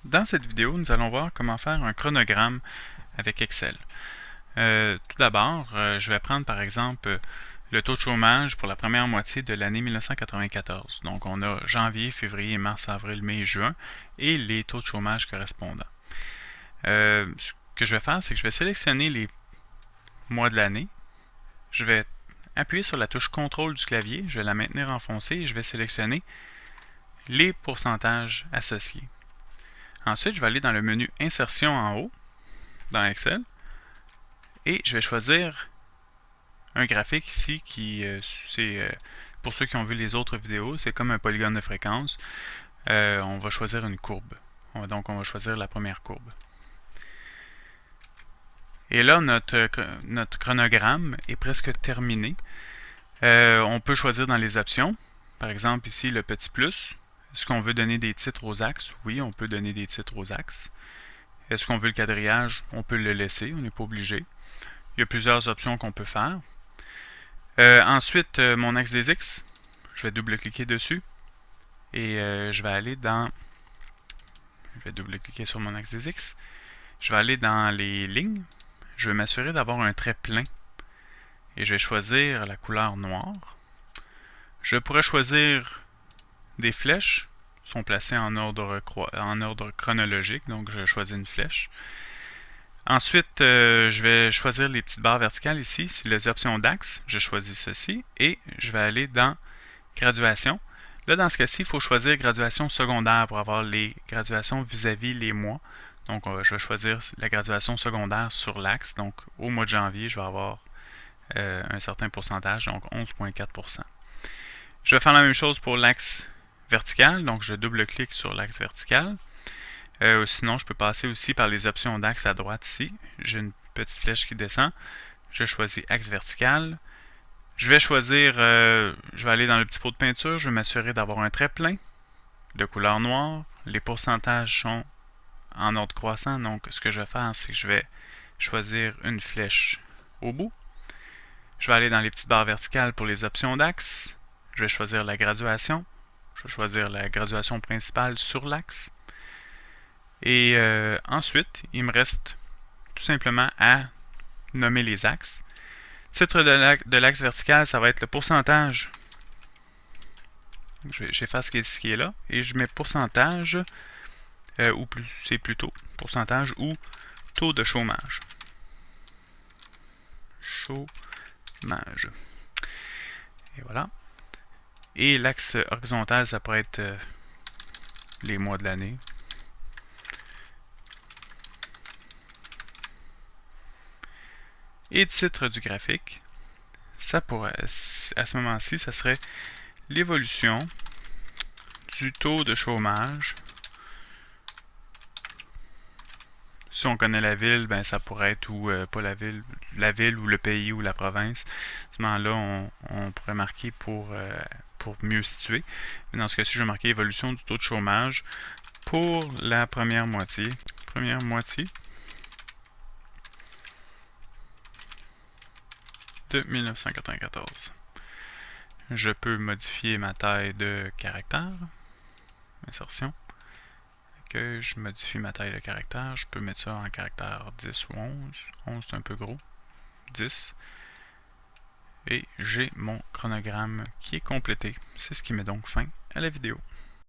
Dans cette vidéo, nous allons voir comment faire un chronogramme avec Excel. Tout d'abord, je vais prendre par exemple le taux de chômage pour la première moitié de l'année 1994. Donc on a janvier, février, mars, avril, mai, juin et les taux de chômage correspondants. Ce que je vais faire, c'est que je vais sélectionner les mois de l'année. Je vais appuyer sur la touche CTRL du clavier, je vais la maintenir enfoncée et je vais sélectionner les pourcentages associés. Ensuite, je vais aller dans le menu Insertion en haut, dans Excel, et je vais choisir un graphique ici qui, pour ceux qui ont vu les autres vidéos, c'est comme un polygone de fréquence. On va choisir une courbe. Donc, on va choisir la première courbe. Et là, notre chronogramme est presque terminé. On peut choisir dans les options. Par exemple, ici, le petit plus. Est-ce qu'on veut donner des titres aux axes? Oui, on peut donner des titres aux axes. Est-ce qu'on veut le quadrillage? On peut le laisser, on n'est pas obligé. Il y a plusieurs options qu'on peut faire. Ensuite, mon axe des X, je vais double-cliquer dessus et je vais aller dans... Je vais double-cliquer sur mon axe des X. Je vais aller dans les lignes. Je vais m'assurer d'avoir un trait plein et je vais choisir la couleur noire. Je pourrais choisir des flèches, sont placées en ordre chronologique, donc je choisis une flèche. Ensuite, je vais choisir les petites barres verticales ici, c'est les options d'axe. Je choisis ceci et je vais aller dans graduation. Là, dans ce cas-ci, il faut choisir graduation secondaire pour avoir les graduations vis-à-vis les mois. Donc, je vais choisir la graduation secondaire sur l'axe. Donc, au mois de janvier, je vais avoir un certain pourcentage, donc 11,4%. Je vais faire la même chose pour l'axe vertical. Donc, je double-clique sur l'axe vertical. Sinon, je peux passer aussi par les options d'axe à droite ici. J'ai une petite flèche qui descend. Je choisis axe vertical. Je vais choisir, je vais aller dans le petit pot de peinture. Je vais m'assurer d'avoir un trait plein de couleur noire. Les pourcentages sont en ordre croissant. Donc, ce que je vais faire, c'est que je vais choisir une flèche au bout. Je vais aller dans les petites barres verticales pour les options d'axe. Je vais choisir la graduation. Je vais choisir la graduation principale sur l'axe. Et ensuite, il me reste tout simplement à nommer les axes. Titre de l'axe vertical, ça va être le pourcentage. J'efface ce qui est là et je mets pourcentage, ou plus, c'est plutôt pourcentage ou taux de chômage. Chômage. Et voilà. Et l'axe horizontal, ça pourrait être les mois de l'année. Et titre du graphique, ça pourrait, à ce moment-ci, ça serait l'évolution du taux de chômage. Si on connaît la ville, ben ça pourrait être ou pas la ville ou le pays ou la province. À ce moment-là, on pourrait marquer pour mieux situer. Mais dans ce cas-ci, je vais marquer évolution du taux de chômage pour la première moitié. Première moitié de 1994. Je peux modifier ma taille de caractère. Insertion. Que je modifie ma taille de caractère. Je peux mettre ça en caractère 10 ou 11. 11 c'est un peu gros. 10. Et j'ai mon chronogramme qui est complété. C'est ce qui met donc fin à la vidéo.